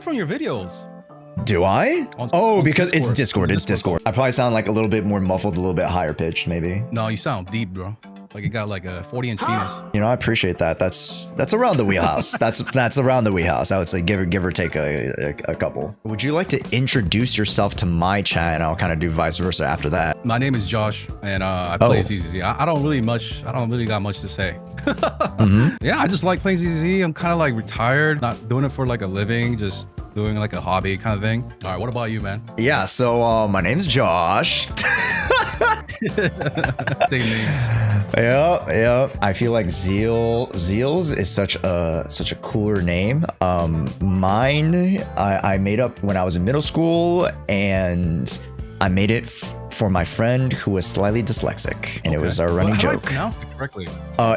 it from your videos. Do I? Oh, because Discord. it's Discord. It's Discord. I probably sound like a little bit more muffled, a little bit higher pitched, maybe. No, you sound deep, bro. Like you got like a 40-inch penis. You know, I appreciate that. That's around the wheelhouse. That's around the wheelhouse. I would say give or take a couple. Would you like to introduce yourself to my chat, and I'll kind of do vice versa after that? My name is Josh, and I play ZZZ. I don't really got much to say. Yeah, I just like playing ZZZ. I'm kind of like retired, not doing it for like a living, just doing like a hobby kind of thing. All right, what about you, man? Yeah, so my name's Josh. Same names. Yeah. I feel like Zeals is such a cooler name. Mine, I made up when I was in middle school, and I made it for my friend who was slightly dyslexic, and it was our running joke. How do I pronounce it correctly?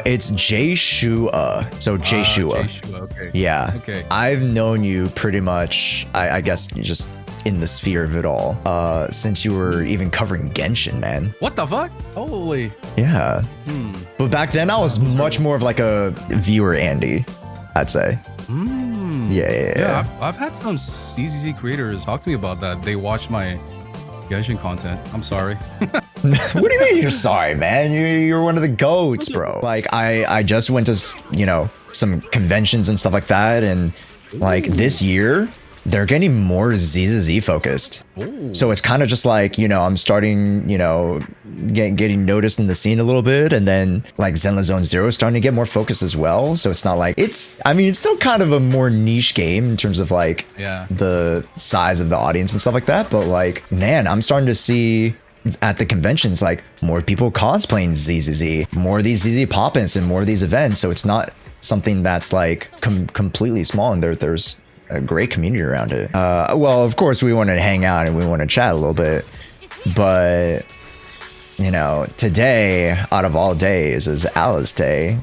It's Jshoea. So Jshoea. Jshoea, okay. Yeah. Okay. I've known you pretty much, I guess, just in the sphere of it all, since you were even covering Genshin, man. What the fuck? Holy. Yeah. But back then I was much more of like a viewer Andy, I'd say. Yeah. I've had some ZZZ creators talk to me about that. They watch my Genshin content. I'm sorry. What do you mean you're sorry, man? You're one of the goats, bro. Like I just went to, some conventions and stuff like that, and like this year they're getting more ZZZ focused. Ooh. So it's kind of just like, I'm starting, getting noticed in the scene a little bit, and then like Zenless Zone Zero is starting to get more focus as well. So it's not like it's still kind of a more niche game in terms of like the size of the audience and stuff like that. But like, man, I'm starting to see at the conventions like more people cosplaying ZZZ, more of these ZZ pop-ins and more of these events. So it's not something that's like completely small, and there's a great community around it. Well, of course we want to hang out and we want to chat a little bit, but today out of all days is Alice Day,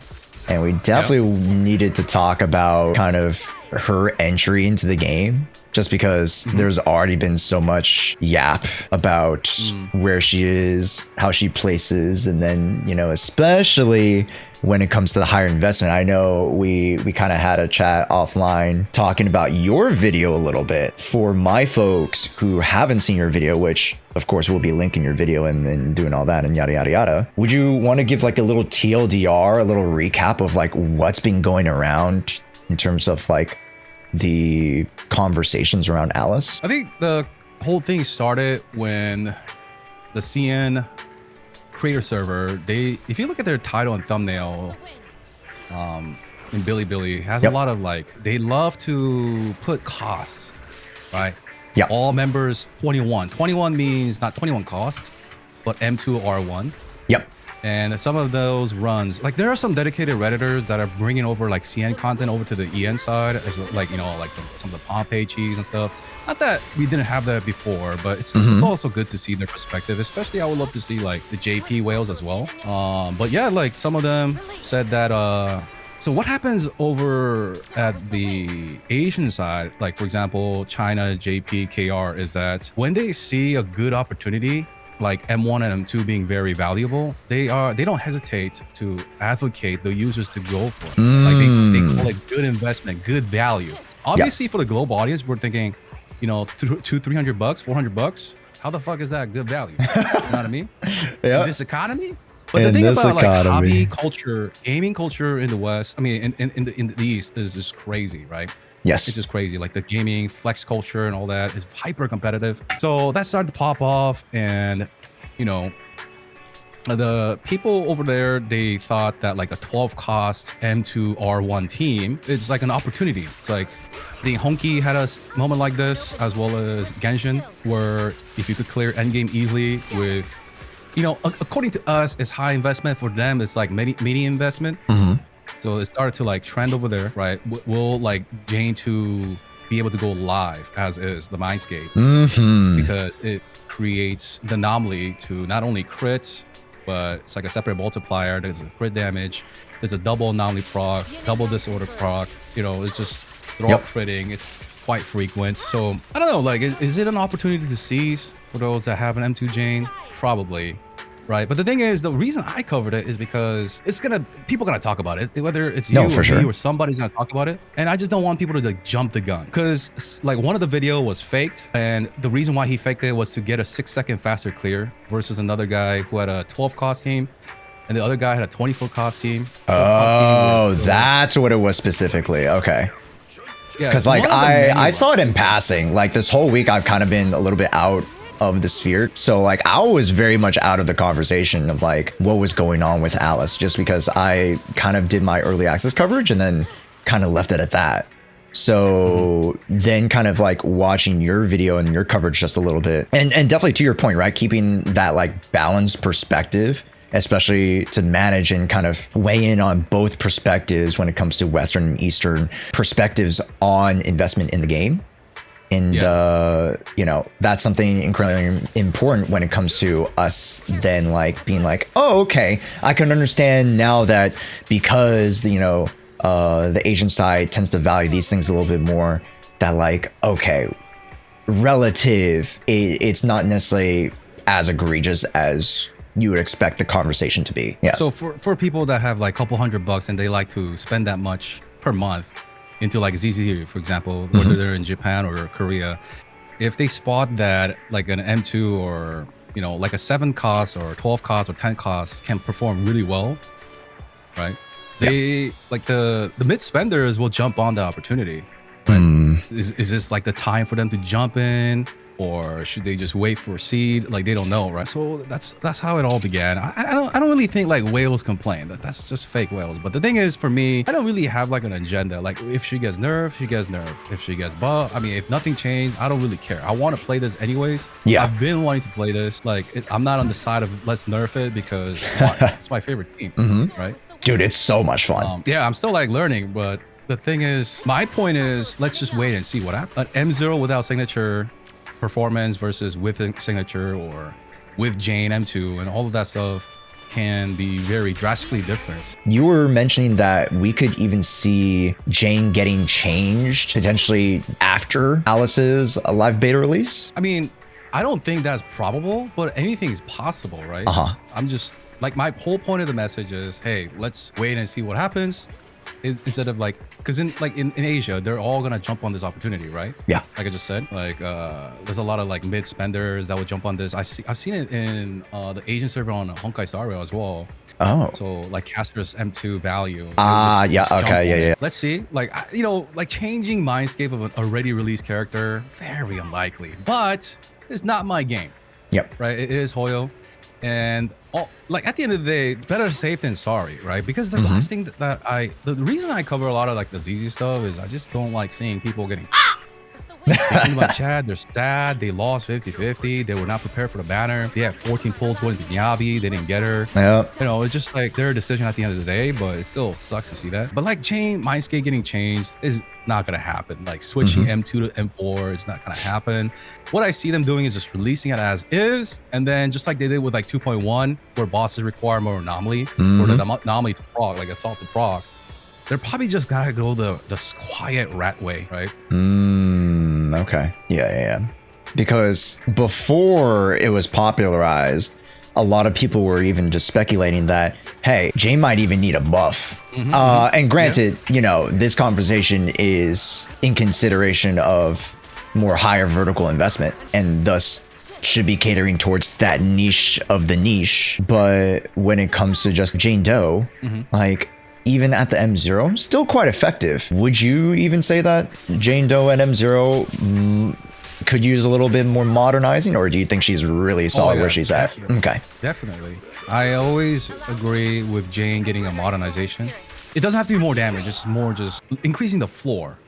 and we definitely needed to talk about kind of her entry into the game, just because there's already been so much yap about where she is, how she places, and then especially when it comes to the higher investment. I know we kind of had a chat offline talking about your video a little bit. For my folks who haven't seen your video, which of course we'll be linking your video and then doing all that and yada yada yada, would you want to give like a little TLDR, a little recap of like what's been going around in terms of like the conversations around Alice? I think the whole thing started when the CN creator server, if you look at their title and thumbnail in Bilibili, has a lot of like, they love to put costs, right? Yeah. All members 21 means not 21 cost, but M2R1. Yep. And some of those runs, like there are some dedicated Redditors that are bringing over like CN content over to the EN side, as like, like some of the Pompeii cheese and stuff. Not that we didn't have that before, but it's also good to see their perspective. Especially, I would love to see like the JP whales as well. But yeah, like some of them said that. So what happens over at the Asian side, like for example, China, JP, KR, is that when they see a good opportunity, like M1 and M2 being very valuable, they don't hesitate to advocate the users to go for it. Like they call it good investment, good value. Obviously, for the global audience, we're thinking, $200-300, $400. How the fuck is that good value? You know what I mean? Yeah. In this economy. But the thing about like hobby culture, gaming culture in the West, I mean, in the East, is just crazy, right? Yes. It's just crazy. Like the gaming flex culture and all that is hyper competitive. So that started to pop off, and the people over there, they thought that like a 12 cost M2R1 team, it's like an opportunity. It's like, I think Honky had a moment like this, as well as Genshin, where if you could clear endgame easily with, according to us, it's high investment. For them, it's like mini investment. So it started to like trend over there, right? We'll like Jane to be able to go live as is the Mindscape, because it creates the anomaly to not only crits, but it's like a separate multiplier. There's a crit damage, there's a double anomaly proc, double disorder proc. It's just they're all critting. It's quite frequent. So I don't know, like, is it an opportunity to seize for those that have an M2 Jane? Probably. right? But the thing is, the reason I covered it is because people gonna talk about it, whether it's you No, or for me sure. or somebody's gonna talk about it, and I just don't want people to like jump the gun, because like one of the video was faked, and the reason why he faked it was to get a 6-second faster clear versus another guy who had a 12 cost team, and the other guy had a 20-foot cost team. Oh, that's what it was specifically. Okay. Yeah, Because like I saw it in passing. Like this whole week, I've kind of been a little bit out of the sphere, so like I was very much out of the conversation of like what was going on with Alice, just because I kind of did my early access coverage and then kind of left it at that. So then kind of like watching your video and your coverage just a little bit, and definitely to your point, right, keeping that like balanced perspective, especially to manage and kind of weigh in on both perspectives when it comes to Western and Eastern perspectives on investment in the game. And, you know, that's something incredibly important when it comes to us then like being like, oh, okay, I can understand now that because, you know, the Asian side tends to value these things a little bit more, that like, okay, relative, it's not necessarily as egregious as you would expect the conversation to be. Yeah. So for people that have like a couple $100 and they like to spend that much per month into like ZZZ, for example, whether they're in Japan or Korea, if they spot that like an M2 or, you know, like a 7 cost or 12 cost or 10 cost can perform really well, right? They like the mid spenders will jump on the opportunity. Right? Is this like the time for them to jump in, or should they just wait for seed? Like they don't know, right? So that's how it all began. I don't really think like whales complain. That's just fake whales. But the thing is, for me, I don't really have like an agenda. Like if she gets nerfed, she gets nerfed. If she gets buffed, I mean, if nothing changed, I don't really care. I want to play this anyways. Yeah. I've been wanting to play this. Like I'm not on the side of let's nerf it because it's my favorite team, right? Dude, it's so much fun. Yeah, I'm still like learning, but the thing is, my point is, let's just wait and see what happens. An M0 without signature performance versus with a signature, or with Jane M2 and all of that stuff can be very drastically different. You were mentioning that we could even see Jane getting changed potentially after Alice's live beta release. I mean, I don't think that's probable, but anything's possible, right? I'm just like, my whole point of the message is, hey, let's wait and see what happens. Instead of like, because in Asia, they're all gonna jump on this opportunity, right? Yeah. Like I just said, like there's a lot of like mid spenders that would jump on this. I've seen it in the Asian server on Honkai Star Rail as well. Oh. So like Casper's M2 value. Yeah. Okay. Yeah. Let's see. Like you know, like changing Mindscape of an already released character, very unlikely. But it's not my game. Yep. Right. It is Hoyo. And like at the end of the day, better safe than sorry, right? Because the last thing that the reason I cover a lot of like the ZZ stuff is I just don't like seeing people getting talking about Chad. They're sad. They lost 50-50. They were not prepared for the banner. They had 14 pulls going to Miyabi. They didn't get her. Yeah. You know, it's just like their decision at the end of the day, but it still sucks to see that. But like Jane, Mindscape getting changed is not going to happen. Like switching M2 to M4 is not going to happen. What I see them doing is just releasing it as is. And then just like they did with like 2.1, where bosses require more anomaly for the anomaly to proc, like assault to proc. They're probably just gotta go the quiet rat way, right? Okay. Yeah. Because before it was popularized, a lot of people were even just speculating that, hey, Jane might even need a buff. And granted, you know, this conversation is in consideration of more higher vertical investment, and thus should be catering towards that niche of the niche. But when it comes to just Jane Doe, like, even at the M0, still quite effective. Would you even say that Jane Doe and M0 could use a little bit more modernizing, or do you think she's really solid where she's at? Okay. Definitely. I always agree with Jane getting a modernization. It doesn't have to be more damage, it's more just increasing the floor.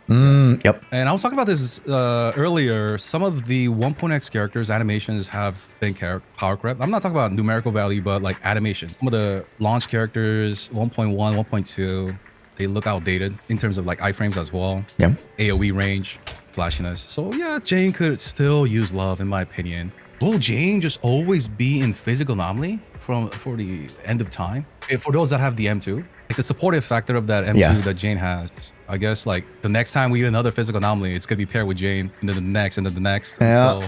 Yep. And I was talking about this earlier. Some of the 1.x characters animations have been power crept. I'm not talking about numerical value, but like animations. Some of the launch characters, 1.1, 1.2, they look outdated in terms of like iframes as well. Yep. AoE range, flashiness. So yeah, Jane could still use love in my opinion. Will Jane just always be in physical anomaly for the end of time? For those that have the M2, like the supportive factor of that M2 that Jane has, I guess like the next time we get another physical anomaly, it's gonna be paired with Jane, and then the next, and then the next, Yeah.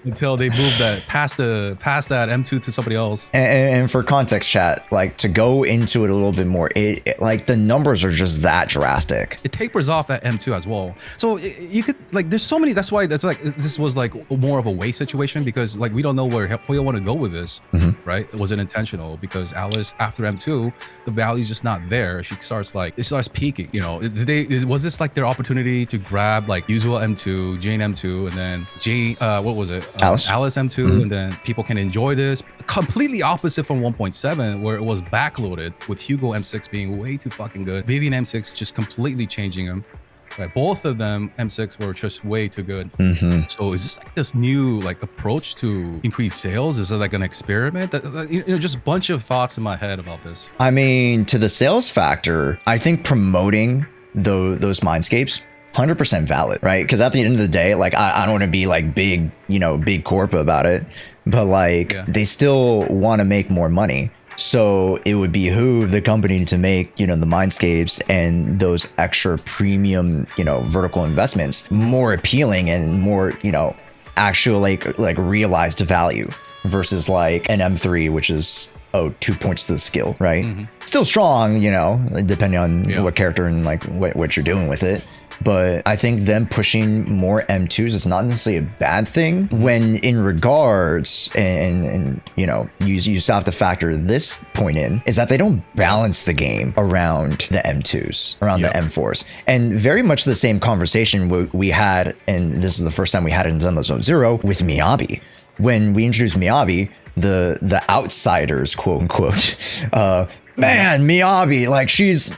until they move that past that M2 to somebody else. And for context, chat, like to go into it a little bit more, like the numbers are just that drastic. It tapers off at M2 as well. So you could like, there's so many. That's why this was like more of a waste situation, because like we don't know where Hoyo want to go with this, right? Was it intentional? Because Alice after M2, the value's just not there. She starts peaking. You know, was this like their opportunity to grab like usual M2, Jane M2, and then Jane, what was it? Alice M2, and then people can enjoy this. Completely opposite from 1.7, where it was backloaded with Hugo M6 being way too fucking good. Vivian M6 just completely changing him. Right, both of them M6 were just way too good. So is this like this new like approach to increase sales? Is it like an experiment? You know, just a bunch of thoughts in my head about this. I mean, to the sales factor, I think promoting those Mindscapes 100% valid, right? Because at the end of the day, like I don't want to be like big, big corp about it, but like they still want to make more money. So it would behoove the company to make, the Mindscapes and those extra premium, vertical investments more appealing and more, actual like realized value versus like an M3, which is 2 points to the skill, right? Still strong, depending on what character and like what you're doing with it. But I think them pushing more M2s is not necessarily a bad thing when in regards, and you still have to factor this point in, is that they don't balance the game around the M2s, around the M4s. And very much the same conversation we had, and this is the first time we had it in Zenless Zone Zero, with Miyabi. When we introduced Miyabi, the outsiders, quote unquote, man, Miyabi, like she's,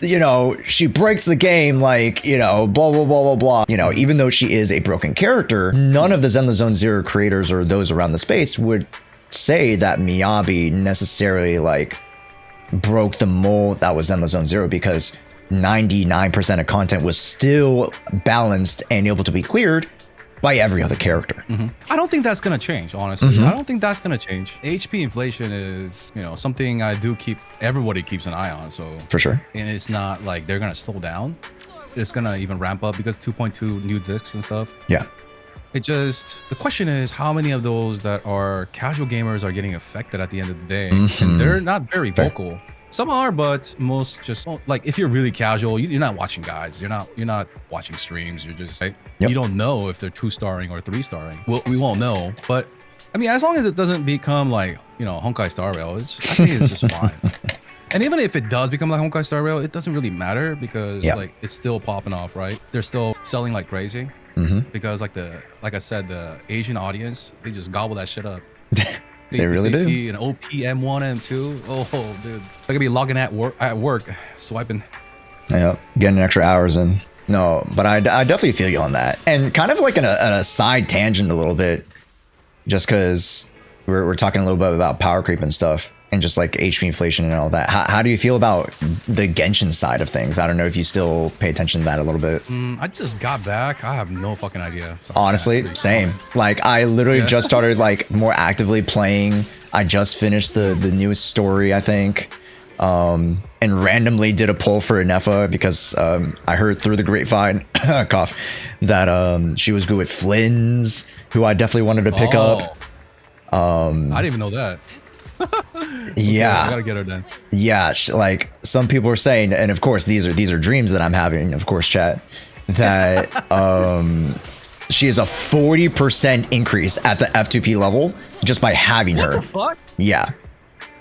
she breaks the game, like, blah, blah, blah, blah, blah. Even though she is a broken character, none of the Zenless Zone Zero creators or those around the space would say that Miyabi necessarily like broke the mold that was Zenless Zone Zero, because 99% of content was still balanced and able to be cleared by every other character. I don't think that's gonna change, honestly. I don't think that's gonna change. HP inflation is, something everybody keeps an eye on. So for sure. And it's not like they're gonna slow down. It's gonna even ramp up because 2.2 new discs and stuff. Yeah. The question is how many of those that are casual gamers are getting affected at the end of the day, and they're not very vocal. Some are, but most just like if you're really casual, you're not watching guides. You're not watching streams. You're just like you don't know if they're 2-starring or 3-starring. Well, we won't know, but I mean, as long as it doesn't become like Honkai Star Rail, I think it's just fine. And even if it does become like Honkai Star Rail, it doesn't really matter because like it's still popping off, right? They're still selling like crazy because like I said, the Asian audience, they just gobble that shit up. They really do. See an OP M1, M2. Oh, dude. I could be logging at work, swiping. Yeah, getting extra hours in. No, but I definitely feel you on that. And kind of like in a side tangent a little bit, just because we're talking a little bit about power creep and stuff, and just like HP inflation and all that. How do you feel about the Genshin side of things? I don't know if you still pay attention to that a little bit. I just got back. I have no fucking idea. Honestly, same. Like I literally just started like more actively playing. I just finished the newest story, I think. And randomly did a poll for Inefa because I heard through the grapevine cough that she was good with Flynn's, who I definitely wanted to pick up. I didn't even know that. Yeah, I gotta get her done. Yeah, like some people are saying, and of course these are dreams that I'm having, of course, chat, that she is a 40% increase at the F2P level just by having her. What the fuck? Yeah.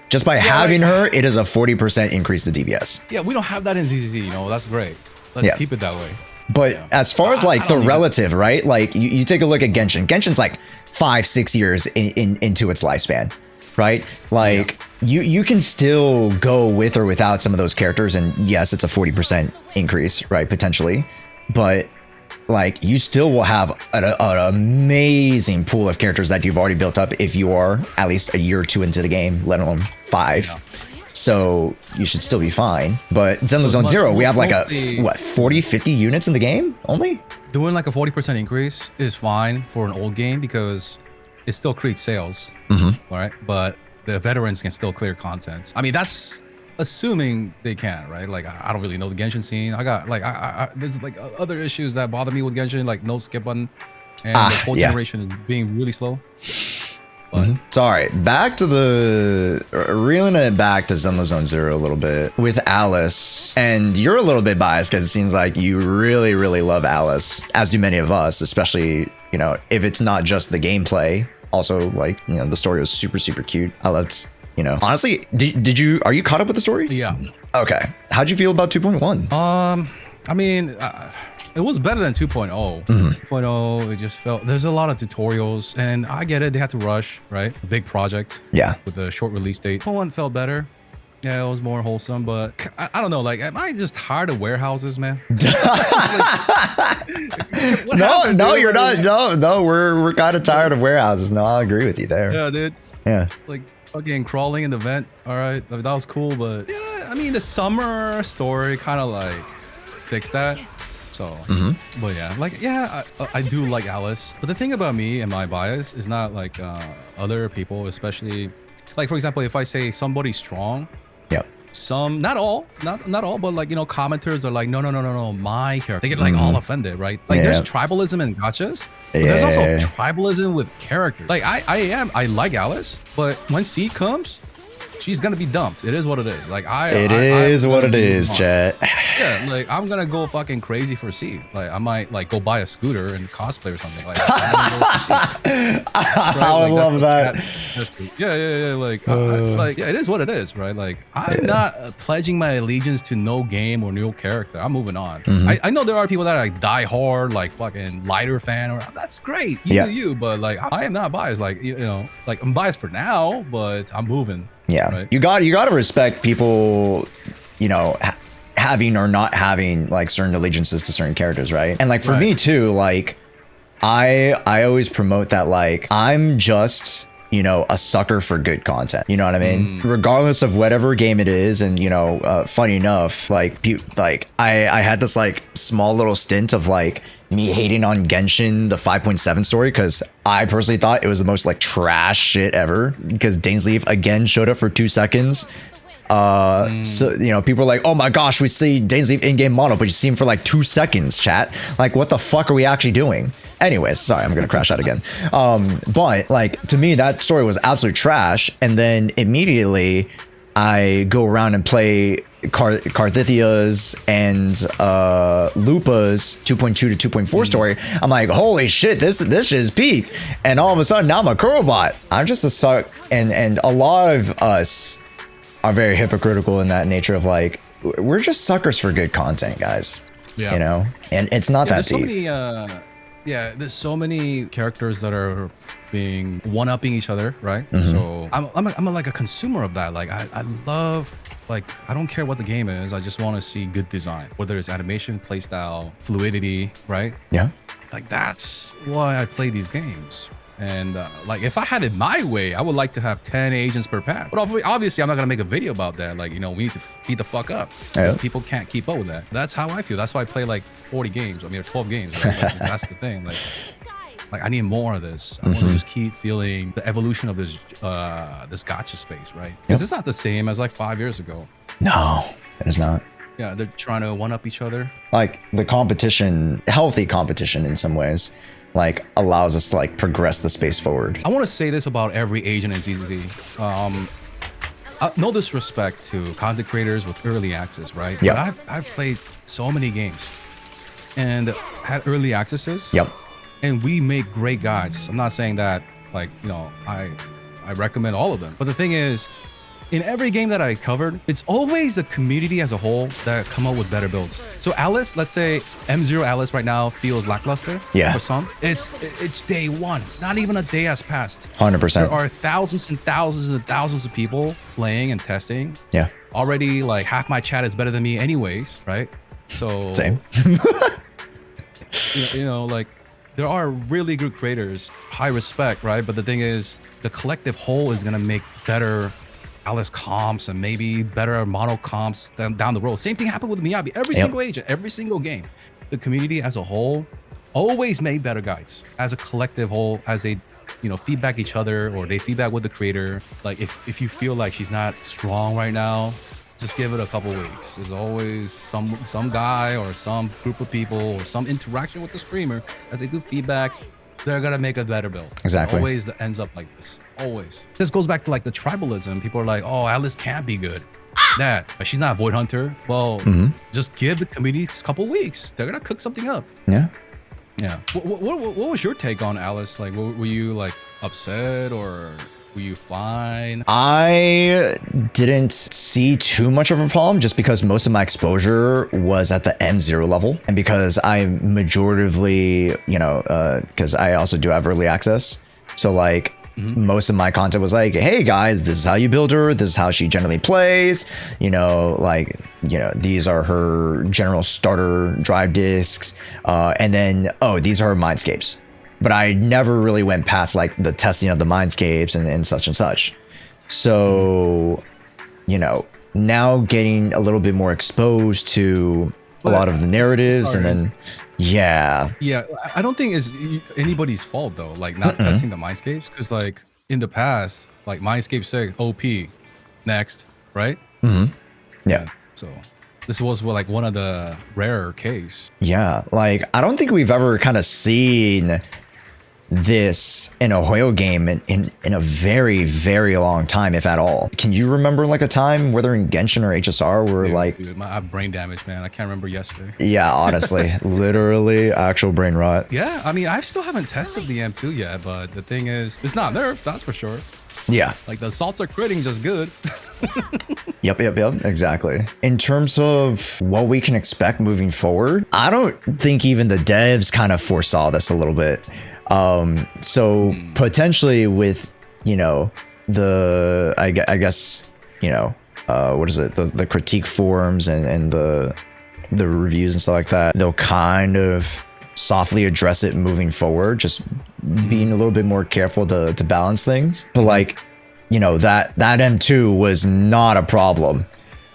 Just by having her, it is a 40% increase to DPS. Yeah, we don't have that in ZZZ, that's great. Let's keep it that way. But as far as like the relative, right? Like you take a look at Genshin. Genshin's like 5-6 years into its lifespan. Right? Like you can still go with or without some of those characters, and yes, it's a 40% increase, right? Potentially, but like you still will have an amazing pool of characters that you've already built up if you are at least a year or two into the game, let alone 5. So you should still be fine. But Zenless Zone Zero, we have like a 40-50 units in the game only. Doing like a 40% increase is fine for an old game because it still creates sales, right? But the veterans can still clear content. I mean, that's assuming they can, right? Like I don't really know the Genshin scene. I got like there's like other issues that bother me with Genshin, like no skip button, and the whole generation is being really slow. But Sorry, back to reeling it back to Zenless Zone Zero a little bit with Alice, and you're a little bit biased because it seems like you really, really love Alice, as do many of us, especially, you know, if it's not just the gameplay, also like, you know, the story was super, super cute. I loved, you know, honestly, are you caught up with the story? Yeah. Okay. How'd you feel about 2.1? I mean, it was better than 2.0. 2.0, it just felt, there's a lot of tutorials, and I get it, they had to rush, right? Big project. Yeah. With a short release date. 2.1 felt better. Yeah, it was more wholesome, but I don't know, like, am I just tired of warehouses, man? No, you're not. No, we're kind of tired of warehouses. No, I agree with you there. Yeah, dude. Yeah. Like, fucking crawling in the vent. All right, that was cool, but yeah, I mean, the summer story kind of like fixed that. So, but yeah, like, yeah, I do like Alice. But the thing about me and my bias is not like other people, especially, like, for example, if I say somebody's strong, yeah, some, not all, but like, you know, commenters are like, no, my character. They get like all offended, right? Like, there's tribalism in gachas, but there's also tribalism with characters. Like, I like Alice, but when C comes, she's gonna be dumped. It is what it is. Like it is what it is, chat. Yeah, like I'm gonna go fucking crazy for C. Like I might like go buy a scooter and cosplay or something. Like I would love that. Yeah. Like yeah, it is what it is, right? Like I'm not pledging my allegiance to no game or no character. I'm moving on. I know there are people that like die hard, like fucking lighter fan, or that's great. You do you, but like I am not biased. Like you know, like I'm biased for now, but I'm moving. Yeah, right? you got to respect people, you know, having or not having like certain allegiances to certain characters, right? And like for me too, like I always promote that, like I'm just, you know, a sucker for good content. You know what I mean? Regardless of whatever game it is. And you know, funny enough, like I had this like small little stint of like me hating on Genshin, the 5.7 story, because I personally thought it was the most like trash shit ever, because Dainsleif again showed up for 2 seconds. So, you know, people are like, oh my gosh, we see Dainsleif in-game mono, but you see him for like 2 seconds, chat. Like, what the fuck are we actually doing? Anyways, sorry, I'm gonna crash out again. But like, to me, that story was absolute trash. And then immediately I go around and play Karthithia's and Lupa's 2.2 to 2.4 story. I'm like, holy shit, this is peak. And all of a sudden now I'm a Kurobot. I'm just a suck. And a lot of us are very hypocritical in that nature of like, we're just suckers for good content, guys. Yeah. You know, and it's not that deep. There's so many characters that are being one-upping each other, right? So I'm like a consumer of that. Like I love, like, I don't care what the game is. I just want to see good design, whether it's animation, playstyle, fluidity, right? Yeah. Like that's why I play these games. And like, if I had it my way, I would like to have 10 agents per pack. But obviously, I'm not gonna make a video about that. Like, you know, we need to beat the fuck up because people can't keep up with that. That's how I feel. That's why I play like 40 games. I mean, or 12 games. Right? Like, that's the thing. Like I need more of this. I want to just keep feeling the evolution of this this gacha space, right? Because it's not the same as like 5 years ago. No, it is not. Yeah, they're trying to one up each other. Like the competition, healthy competition in some ways, like allows us to like progress the space forward. I want to say this about every agent in ZZZ. No disrespect to content creators with early access, right? Yeah. But I've played so many games and had early accesses. Yep. And we make great guides. I'm not saying that, like, you know, I recommend all of them. But the thing is, in every game that I covered, it's always the community as a whole that come up with better builds. So Alice, let's say M0 Alice right now feels lackluster. Yeah. For some, it's day one. Not even a day has passed. 100%. There are thousands and thousands and thousands of people playing and testing. Yeah. Already, like, half my chat is better than me anyways, right? So same. you know, like, there are really good creators, high respect, right? But the thing is, the collective whole is gonna make better Alice comps and maybe better mono comps down the road. Same thing happened with Miyabi. Every single agent, every single game, the community as a whole always made better guides as a collective whole, as they, you know, feedback each other, or they feedback with the creator. Like if you feel like she's not strong right now, just give it a couple weeks. There's always some guy or some group of people or some interaction with the streamer as they do feedbacks. They're gonna make a better build. Exactly. It always ends up like this. Always. This goes back to like the tribalism. People are like, oh, Alice can't be good. But she's not a Void Hunter. Well, just give the community a couple weeks. They're gonna cook something up. Yeah. Yeah. What was your take on Alice? Like, were you like upset or were you fine? I didn't see too much of a problem just because most of my exposure was at the M0 level. And because I majoritively, you know, because I also do have early access. So like, most of my content was like, hey guys, this is how you build her, this is how she generally plays, you know, like, you know, these are her general starter drive discs, and then, oh, these are her mindscapes. But I never really went past like the testing of the mindscapes and such and such. So, you know, now getting a little bit more exposed to a lot of the narratives and then yeah, I don't think it's anybody's fault though, like not testing the mindscapes, because like in the past, like mindscape say OP next, right? Yeah, so this was like one of the rarer case. Yeah, like I don't think we've ever kind of seen this in a Hoyo game in a very, very long time, if at all. Can you remember like a time, whether in Genshin or HSR, where like... Dude, I have brain damage, man. I can't remember yesterday. Yeah, honestly, literally actual brain rot. Yeah, I mean, I still haven't tested the M2 yet, but the thing is, it's not nerfed, that's for sure. Yeah. Like the assaults are critting just good. Yep, exactly. In terms of what we can expect moving forward, I don't think even the devs kind of foresaw this a little bit. So potentially with, you know, the, I guess, you know, what is it? The critique forums and the reviews and stuff like that, they'll kind of softly address it moving forward, just being a little bit more careful to balance things. But like, you know, that M2 was not a problem.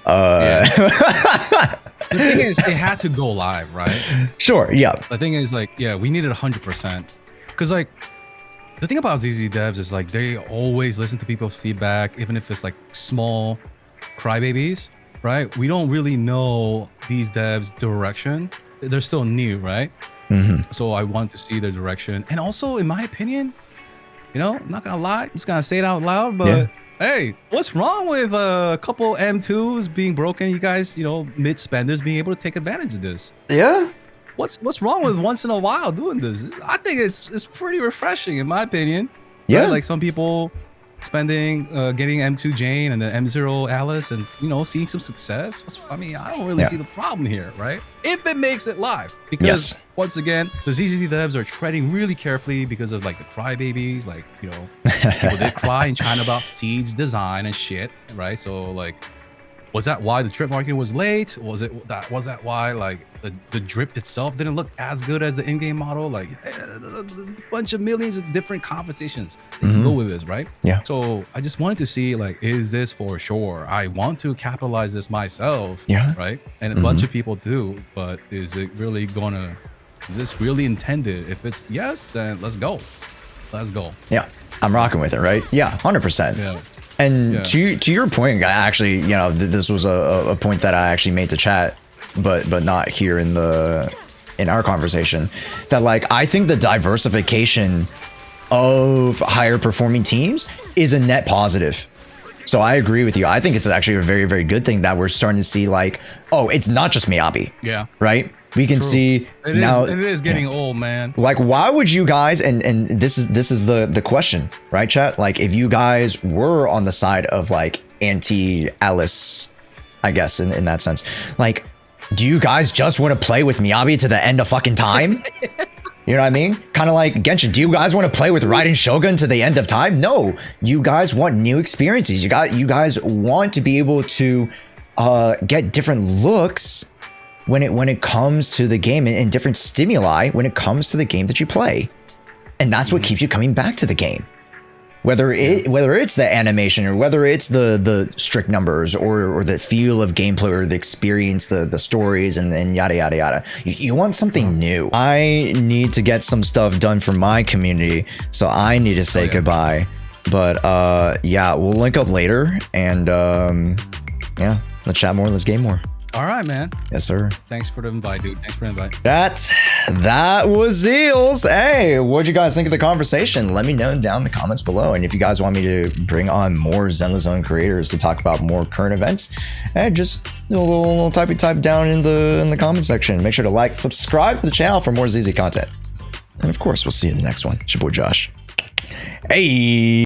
The thing is, it had to go live, right? Sure, yeah. The thing is, like, yeah, we needed 100%. Because, like, the thing about ZZ devs is, like, they always listen to people's feedback, even if it's, like, small crybabies, right? We don't really know these devs' direction. They're still new, right? So I want to see their direction. And also, in my opinion, you know, I'm not going to lie. I'm just going to say it out loud, but... Hey, what's wrong with a couple M2s being broken? You guys, you know, mid-spenders being able to take advantage of this. Yeah. What's wrong with once in a while doing this? I think it's pretty refreshing, in my opinion. Yeah. Right? Like some people spending, getting M2 Jane and then M0 Alice and, you know, seeing some success. I mean, I don't really see the problem here, right? If it makes it live. Because once again, the ZZZ devs are treading really carefully because of like the crybabies, like, you know, people did cry in China about Seed's design and shit, right? So like, was that why the drip marketing was late? Was that why like the drip itself didn't look as good as the in-game model? Like a bunch of millions of different conversations go with this, right? Yeah. So I just wanted to see like, is this for sure? I want to capitalize this myself, right? And a bunch of people do, but is this really intended? If it's yes, then let's go. Let's go. Yeah, I'm rocking with it, right? Yeah, 100%. Yeah. And to your point, actually, you know, this was a point that I actually made to chat, but not here in our conversation, that like I think the diversification of higher performing teams is a net positive. So I agree with you. I think it's actually a very, very good thing that we're starting to see like, oh, it's not just Miyabi. Yeah. Right? We can see now it is getting old, man. Like, why would you guys, and this is the question, right, chat? Like, if you guys were on the side of like anti-Alice, I guess in that sense, like, do you guys just want to play with Miyabi to the end of fucking time? You know what I mean? Kind of like Genshin. Do you guys want to play with Raiden Shogun to the end of time? No, you guys want new experiences. You guys want to be able to get different looks when it comes to the game and different stimuli when it comes to the game that you play. And that's what keeps you coming back to the game. Whether it's the animation or whether it's the strict numbers or the feel of gameplay or the experience, the stories and yada yada yada. You want something new. I need to get some stuff done for my community, so I need to say goodbye. But yeah, we'll link up later, and yeah, Let's chat more. Let's game more. All right, man. Yes, sir. Thanks for the invite, dude. Thanks for the invite. That was Zeals. Hey, what'd you guys think of the conversation? Let me know down in the comments below. And if you guys want me to bring on more Zenless Zone creators to talk about more current events, hey, just a little type down in the comment section. Make sure to like, subscribe to the channel for more ZZ content. And of course, we'll see you in the next one. It's your boy Josh. Hey.